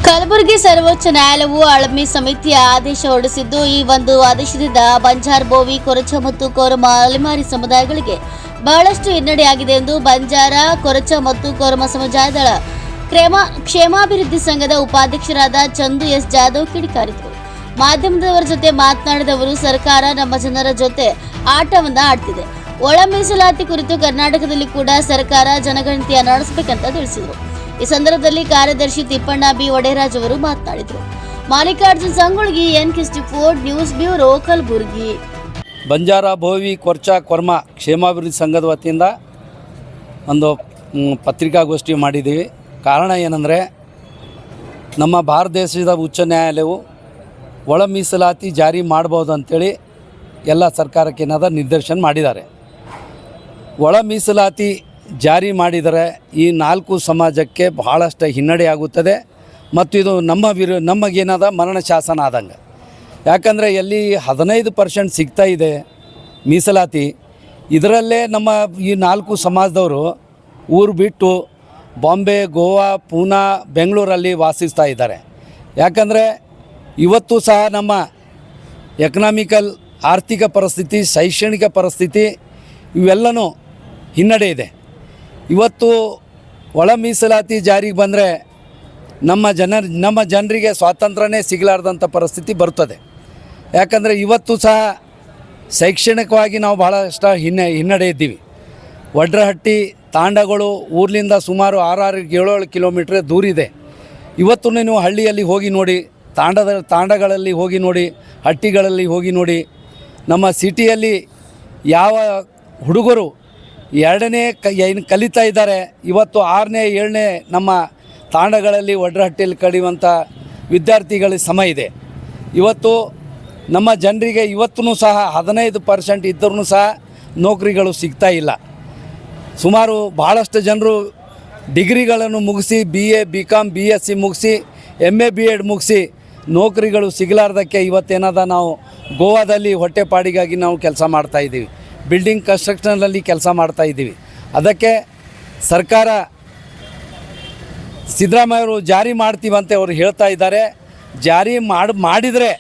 ಕಲಬುರಗಿ ಸರ್ವೋಚ್ಚ ನ್ಯಾಯಾಲಯವು ಅಳಮಿ ಸಮಿತಿಯ ಆದೇಶ ಹೊರಡಿಸಿದ್ದು, ಈ ಒಂದು ಆದೇಶದಿಂದ ಬಂಜಾರ ಬೋವಿ ಕೊರಚ ಮತ್ತು ಕೋರಮ ಅಲೆಮಾರಿ ಸಮುದಾಯಗಳಿಗೆ ಬಹಳಷ್ಟು ಹಿನ್ನಡೆಯಾಗಿದೆ ಎಂದು ಬಂಜಾರ ಕೊರಚ ಮತ್ತು ಕೋರಮ ಸಮುದಾಯದ ಕ್ಷೇಮಾಭಿವೃದ್ಧಿ ಸಂಘದ ಉಪಾಧ್ಯಕ್ಷರಾದ ಚಂದು ಎಸ್ ಜಾಧವ್ ಕಿಡಿಕಾರಿದರು. ಮಾಧ್ಯಮದವರ ಜೊತೆ ಮಾತನಾಡಿದ ಅವರು, ಸರ್ಕಾರ ನಮ್ಮ ಜನರ ಜೊತೆ ಆಟವನ್ನ ಆಡ್ತಿದೆ. ಒಳ ಮೀಸಲಾತಿ ಕುರಿತು ಕರ್ನಾಟಕದಲ್ಲಿ ಕೂಡ ಸರ್ಕಾರ ಜನಗಣತಿಯ ನಡೆಸಬೇಕಂತ ತಿಳಿಸಿದರು. ಈ ಸಂದರ್ಭದಲ್ಲಿ ಕಾರ್ಯದರ್ಶಿ ತಿಪ್ಪಣ್ಣ ಬಿ ಒಡೆರಾಜ್ ಅವರು ಮಾತನಾಡಿದರು. Mallikarjun Sangolgi, NK64 news bureau, Kalaburagi. Banjara Bhovi Korcha Korama ಕ್ಷೇಮಾಭಿವೃದ್ಧಿ ಸಂಘದ ವತಿಯಿಂದ ಒಂದು ಪತ್ರಿಕಾಗೋಷ್ಠಿ ಮಾಡಿದ್ದೀವಿ. ಕಾರಣ ಏನಂದರೆ, ನಮ್ಮ ಭಾರತ ದೇಶದ ಉಚ್ಚ ನ್ಯಾಯಾಲಯವು ಒಳ ಮೀಸಲಾತಿ ಜಾರಿ ಮಾಡ್ಬೋದು ಅಂಥೇಳಿ ಎಲ್ಲ ಸರ್ಕಾರಕ್ಕೆ ಏನಾದ ನಿರ್ದೇಶನ ಮಾಡಿದ್ದಾರೆ. ಒಳ ಮೀಸಲಾತಿ ಜಾರಿ ಮಾಡಿದರೆ ಈ 4 ಸಮಾಜಕ್ಕೆ ಬಹಳಷ್ಟು ಹಿನ್ನಡೆಯಾಗುತ್ತದೆ ಮತ್ತು ಇದು ನಮಗೇನಾದ ಮರಣ ಶಾಸನ ಆದಂಗೆ. ಯಾಕಂದರೆ ಎಲ್ಲಿ 15% ಸಿಗ್ತಾ ಇದೆ ಮೀಸಲಾತಿ, ಇದರಲ್ಲೇ ನಮ್ಮ ಈ 4 ಸಮಾಜದವರು ಊರು ಬಿಟ್ಟು ಬಾಂಬೆ, ಗೋವಾ, ಪೂನಾ, ಬೆಂಗಳೂರಲ್ಲಿ ವಾಸಿಸ್ತಾ ಇದ್ದಾರೆ. ಯಾಕಂದರೆ ಇವತ್ತು ಸಹ ನಮ್ಮ ಎಕನಾಮಿಕಲ್ ಆರ್ಥಿಕ ಪರಿಸ್ಥಿತಿ, ಶೈಕ್ಷಣಿಕ ಪರಿಸ್ಥಿತಿ ಇವೆಲ್ಲನೂ ಹಿನ್ನಡೆ ಇದೆ. ಇವತ್ತು ಒಳ ಮೀಸಲಾತಿ ಜಾರಿಗೆ ಬಂದರೆ ನಮ್ಮ ಜನರಿಗೆ ಸ್ವಾತಂತ್ರ್ಯನೇ ಸಿಗಲಾರ್ದಂಥ ಪರಿಸ್ಥಿತಿ ಬರ್ತದೆ. ಯಾಕಂದರೆ ಇವತ್ತು ಸಹ ಶೈಕ್ಷಣಿಕವಾಗಿ ನಾವು ಭಾಳಷ್ಟು ಹಿನ್ನಡೆ ಇದ್ದೀವಿ. ವಡ್ರಹಟ್ಟಿ ತಾಂಡಗಳು ಊರ್ಲಿಂದ ಸುಮಾರು 6-7 ಕಿಲೋಮೀಟ್ರ್ ದೂರಿದೆ. ಇವತ್ತು ನೀವು ಹಳ್ಳಿಯಲ್ಲಿ ಹೋಗಿ ನೋಡಿ, ತಾಂಡಗಳಲ್ಲಿ ಹೋಗಿ ನೋಡಿ, ಹಟ್ಟಿಗಳಲ್ಲಿ ಹೋಗಿ ನೋಡಿ. ನಮ್ಮ ಸಿಟಿಯಲ್ಲಿ ಯಾವ ಹುಡುಗರು 2ನೇ ಏನು ಕಲಿತಾ ಇದ್ದಾರೆ, ಇವತ್ತು 6ನೇ 7ನೇ ನಮ್ಮ ತಾಂಡಗಳಲ್ಲಿ ವಡ್ರಹಟ್ಟಿಯಲ್ಲಿ ಕಲಿಯುವಂಥ ವಿದ್ಯಾರ್ಥಿಗಳ ಸಮ ಇದೆ. ಇವತ್ತು ನಮ್ಮ ಜನರಿಗೆ ಇವತ್ತೂ ಸಹ 15% ಇದ್ದರೂ ಸಹ ನೌಕರಿಗಳು ಸಿಗ್ತಾ ಇಲ್ಲ. ಸುಮಾರು ಭಾಳಷ್ಟು ಜನರು ಡಿಗ್ರಿಗಳನ್ನು ಮುಗಿಸಿ BA, BCom, BSc ಮುಗಿಸಿ MA, B.Ed ಮುಗಿಸಿ ನೌಕರಿಗಳು ಸಿಗಲಾರ್ದಕ್ಕೆ ಇವತ್ತೇನಾದ ನಾವು ಗೋವಾದಲ್ಲಿ ಹೊಟ್ಟೆಪಾಡಿಗಾಗಿ ನಾವು ಕೆಲಸ ಮಾಡ್ತಾಯಿದ್ದೀವಿ. ಬಿಲ್ಡಿಂಗ್ ಕನ್ಸ್ಟ್ರಕ್ಷನಲ್ಲಿ ಕೆಲಸ ಮಾಡ್ತಾಯಿದ್ದೀವಿ. ಅದಕ್ಕೆ ಸರ್ಕಾರ ಸಿದ್ದರಾಮಯ್ಯವರು ಜಾರಿ ಮಾಡ್ತೀವಂತೆ ಅವರು ಹೇಳ್ತಾ ಇದ್ದಾರೆ. ಜಾರಿ ಮಾಡಿದರೆ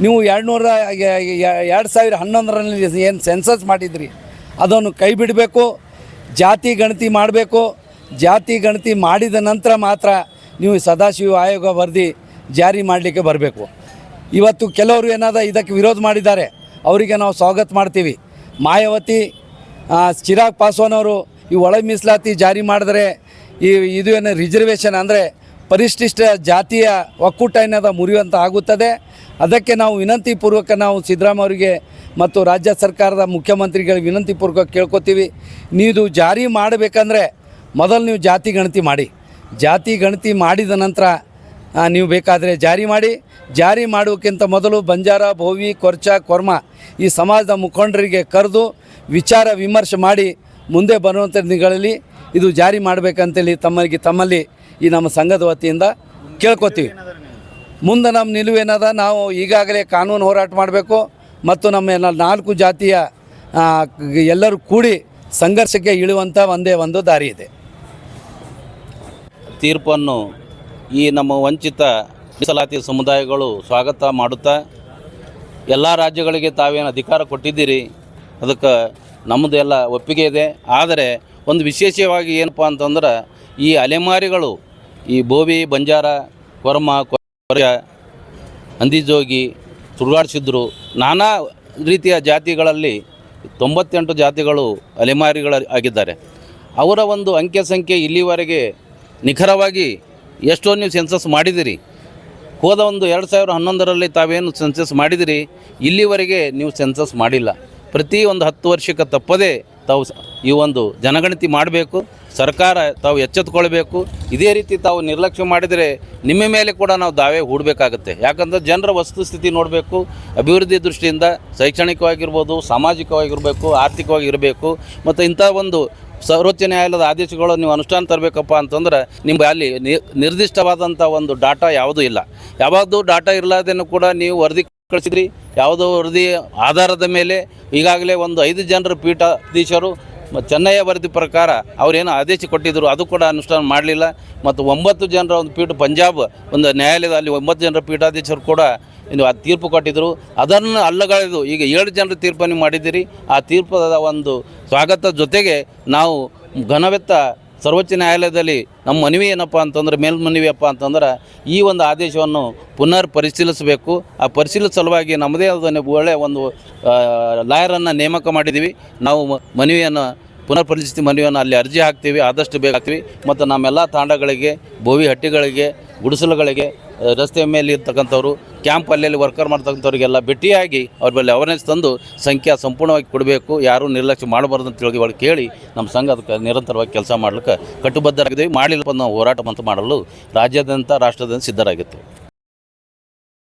ನೀವು 2011ರಲ್ಲಿ ಏನು ಸೆನ್ಸಸ್ ಮಾಡಿದ್ರಿ ಅದನ್ನು ಕೈ ಬಿಡಬೇಕು, ಜಾತಿ ಗಣತಿ ಮಾಡಬೇಕು. ಜಾತಿ ಗಣತಿ ಮಾಡಿದ ನಂತರ ಮಾತ್ರ ನೀವು ಸದಾಶಿವ ಆಯೋಗ ವರದಿ ಜಾರಿ ಮಾಡಲಿಕ್ಕೆ ಬರಬೇಕು. ಇವತ್ತು ಕೆಲವರು ಏನಾದ ಇದಕ್ಕೆ ವಿರೋಧ ಮಾಡಿದ್ದಾರೆ, ಅವರಿಗೆ ನಾವು ಸ್ವಾಗತ ಮಾಡ್ತೀವಿ. ಮಾಯಾವತಿ, ಚಿರಾಗ್ ಪಾಸ್ವಾನ್ ಅವರು ಈ ಒಳ ಮೀಸಲಾತಿ ಜಾರಿ ಮಾಡಿದ್ರೆ ಇದು ಏನು ರಿಸರ್ವೇಷನ್ ಅಂದರೆ ಪರಿಶಿಷ್ಟ ಜಾತಿಯ ಒಕ್ಕೂಟ ಏನದ ಮುರಿಯುವಂಥ ಆಗುತ್ತದೆ. ಅದಕ್ಕೆ ನಾವು ವಿನಂತಿಪೂರ್ವಕ ನಾವು ಸಿದ್ದರಾಮಯ್ಯ ಅವರಿಗೆ ಮತ್ತು ರಾಜ್ಯ ಸರ್ಕಾರದ ಮುಖ್ಯಮಂತ್ರಿಗಳಿಗೆ ವಿನಂತಿಪೂರ್ವಕ ಕೇಳ್ಕೊತೀವಿ, ನೀವು ಜಾರಿ ಮಾಡಬೇಕಂದ್ರೆ ಮೊದಲು ನೀವು ಜಾತಿ ಗಣತಿ ಮಾಡಿ. ಜಾತಿ ಗಣತಿ ಮಾಡಿದ ನಂತರ ನೀವು ಬೇಕಾದರೆ ಜಾರಿ ಮಾಡಿ. ಜಾರಿ ಮಾಡೋಕ್ಕಿಂತ ಮೊದಲು ಬಂಜಾರ, ಬೋವಿ, ಕೊರ್ಚ, ಕೊರ್ಮ ಈ ಸಮಾಜದ ಮುಖಂಡರಿಗೆ ಕರೆದು ವಿಚಾರ ವಿಮರ್ಶೆ ಮಾಡಿ ಮುಂದೆ ಬರುವಂಥ ದಿನಗಳಲ್ಲಿ ಇದು ಜಾರಿ ಮಾಡಬೇಕಂತೇಳಿ ತಮ್ಮಲ್ಲಿ ಈ ನಮ್ಮ ಸಂಘದ ವತಿಯಿಂದ ಕೇಳ್ಕೊತೀವಿ. ಮುಂದೆ ನಮ್ಮ ನಿಲುವೇನದ, ನಾವು ಈಗಾಗಲೇ ಕಾನೂನು ಹೋರಾಟ ಮಾಡಬೇಕು ಮತ್ತು ನಮ್ಮ 4 ಜಾತಿಯ ಎಲ್ಲರೂ ಕೂಡಿ ಸಂಘರ್ಷಕ್ಕೆ ಇಳುವಂಥ ಒಂದೇ ಒಂದು ದಾರಿ ಇದೆ. ತೀರ್ಪನ್ನು ಈ ನಮ್ಮ ವಂಚಿತ ಮೀಸಲಾತಿ ಸಮುದಾಯಗಳು ಸ್ವಾಗತ ಮಾಡುತ್ತಾ, ಎಲ್ಲ ರಾಜ್ಯಗಳಿಗೆ ತಾವೇನು ಅಧಿಕಾರ ಕೊಟ್ಟಿದ್ದೀರಿ ಅದಕ್ಕೆ ನಮ್ಮದು ಎಲ್ಲ ಒಪ್ಪಿಗೆ ಇದೆ. ಆದರೆ ಒಂದು ವಿಶೇಷವಾಗಿ ಏನಪ್ಪ ಅಂತಂದ್ರೆ, ಈ ಅಲೆಮಾರಿಗಳು ಈ ಬೋವಿ, ಬಂಜಾರ, ಕೊರ್ಮ, ಕೊರ್ಚ, ಅಂದಿಜೋಗಿ, ಸುಡುಗಾಡ್ಸಿದ್ರು ನಾನಾ ರೀತಿಯ ಜಾತಿಗಳಲ್ಲಿ 98 ಜಾತಿಗಳು ಅಲೆಮಾರಿಗಳಾಗಿದ್ದಾರೆ. ಅವರ ಒಂದು ಅಂಕೆ ಸಂಖ್ಯೆ ಇಲ್ಲಿವರೆಗೆ ನಿಖರವಾಗಿ ಎಷ್ಟೋ ನೀವು ಸೆನ್ಸಸ್ ಮಾಡಿದಿರಿ. ಹೋದ ಒಂದು 2011ರಲ್ಲಿ ತಾವೇನು ಸೆನ್ಸಸ್ ಮಾಡಿದಿರಿ, ಇಲ್ಲಿವರೆಗೆ ನೀವು ಸೆನ್ಸಸ್ ಮಾಡಿಲ್ಲ. ಪ್ರತಿ ಒಂದು 10 ವರ್ಷಕ್ಕೆ ತಪ್ಪದೇ ತಾವು ಈ ಒಂದು ಜನಗಣತಿ ಮಾಡಬೇಕು. ಸರ್ಕಾರ ತಾವು ಎಚ್ಚೆತ್ತುಕೊಳ್ಬೇಕು. ಇದೇ ರೀತಿ ತಾವು ನಿರ್ಲಕ್ಷ್ಯ ಮಾಡಿದರೆ ನಿಮ್ಮ ಮೇಲೆ ಕೂಡ ನಾವು ದಾವೆ ಹೂಡಬೇಕಾಗುತ್ತೆ. ಯಾಕಂದರೆ ಜನರ ವಸ್ತುಸ್ಥಿತಿ ನೋಡಬೇಕು. ಅಭಿವೃದ್ಧಿ ದೃಷ್ಟಿಯಿಂದ ಶೈಕ್ಷಣಿಕವಾಗಿರ್ಬೋದು, ಸಾಮಾಜಿಕವಾಗಿರಬೇಕು, ಆರ್ಥಿಕವಾಗಿ ಇರಬೇಕು. ಮತ್ತು ಇಂಥ ಒಂದು ಸರ್ವೋಚ್ಚ ನ್ಯಾಯಾಲಯದ ಆದೇಶಗಳು ನೀವು ಅನುಷ್ಠಾನ ತರಬೇಕಪ್ಪ ಅಂತಂದ್ರೆ ನಿಮಗೆ ಅಲ್ಲಿ ನಿರ್ದಿಷ್ಟವಾದಂಥ ಒಂದು ಡಾಟಾ ಯಾವುದೂ ಇಲ್ಲ. ಯಾವುದು ಡಾಟಾ ಇರಲಾರ್ದೇನೂ ಕೂಡ ನೀವು ವರದಿ ಕಳಿಸಿದ್ರಿ. ಯಾವುದೋ ವರದಿ ಆಧಾರದ ಮೇಲೆ ಈಗಾಗಲೇ ಒಂದು 5 ಜನರ ಪೀಠಾಧೀಶರು ಮತ್ತು ಚೆನ್ನಯ್ಯ ವರದಿ ಪ್ರಕಾರ ಅವರೇನು ಆದೇಶ ಕೊಟ್ಟಿದ್ದರು ಅದು ಕೂಡ ಅನುಷ್ಠಾನ ಮಾಡಲಿಲ್ಲ. ಮತ್ತು 9 ಜನರ ಒಂದು ಪೀಠ ಪಂಜಾಬ್ ಒಂದು ನ್ಯಾಯಾಲಯದಲ್ಲಿ 9 ಜನರ ಪೀಠಾಧೀಶರು ಕೂಡ ಇನ್ನು ಆ ತೀರ್ಪು ಕೊಟ್ಟಿದ್ದರು. ಅದನ್ನು ಅಲ್ಲಗಳೆದು ಈಗ 7 ಜನರ ತೀರ್ಪನ್ನು ಮಾಡಿದ್ದೀರಿ. ಆ ತೀರ್ಪದ ಒಂದು ಸ್ವಾಗತ ಜೊತೆಗೆ ನಾವು ಘನವೆತ್ತ ಸರ್ವೋಚ್ಚ ನ್ಯಾಯಾಲಯದಲ್ಲಿ ನಮ್ಮ ಮನವಿ ಏನಪ್ಪ ಅಂತಂದ್ರೆ ಮೇಲ್ಮನವಿಯಪ್ಪ ಅಂತಂದ್ರೆ ಈ ಒಂದು ಆದೇಶವನ್ನು ಪುನರ್ ಪರಿಶೀಲಿಸಬೇಕು. ಆ ಪರಿಶೀಲಿಸ ಸಲುವಾಗಿ ನಮ್ಮದೇ ಆದ ಒಳ್ಳೆಯ ಒಂದು ಲಾಯರನ್ನು ನೇಮಕ ಮಾಡಿದ್ದೀವಿ. ನಾವು ಮನವಿಯನ್ನು ಪುನರ್ ಪರಿಸ್ಥಿತಿ ಮನವಿಯನ್ನು ಅಲ್ಲಿ ಅರ್ಜಿ ಹಾಕ್ತೀವಿ, ಆದಷ್ಟು ಬೇಗ ಹಾಕ್ತೀವಿ. ಮತ್ತು ನಮ್ಮೆಲ್ಲ ತಾಂಡಗಳಿಗೆ, ಬೋವಿ ಹಟ್ಟಿಗಳಿಗೆ, ಗುಡಿಸಲುಗಳಿಗೆ, ರಸ್ತೆ ಮೇಲೆ ಇರ್ತಕ್ಕಂಥವ್ರು, ಕ್ಯಾಂಪ್ ಅಲ್ಲಿ ವರ್ಕರ್ ಮಾಡ್ತಕ್ಕಂಥವ್ರಿಗೆಲ್ಲ ಭೇಟಿಯಾಗಿ ಅವ್ರ ಮೇಲೆ ಅವೇರ್ನೆಸ್ ತಂದು ಸಂಖ್ಯೆ ಸಂಪೂರ್ಣವಾಗಿ ಕೊಡಬೇಕು, ಯಾರೂ ನಿರ್ಲಕ್ಷ್ಯ ಮಾಡಬಾರ್ದು ಅಂತ ಹೇಳಿ ಒಳಗೆ ಕೇಳಿ ನಮ್ಮ ಸಂಘ ಅದಕ್ಕೆ ನಿರಂತರವಾಗಿ ಕೆಲಸ ಮಾಡ್ಲಿಕ್ಕೆ ಕಟ್ಟುಬದ್ಧರಾಗಿದ್ದೀವಿ. ಮಾಡಲಿಲ್ಲಪ್ಪ ನಾವು ಹೋರಾಟ ಮಾಡಲು ರಾಜ್ಯಾದ್ಯಂತ ರಾಷ್ಟ್ರದಾದ್ಯಂತ ಸಿದ್ಧರಾಗಿರ್ತೀವಿ.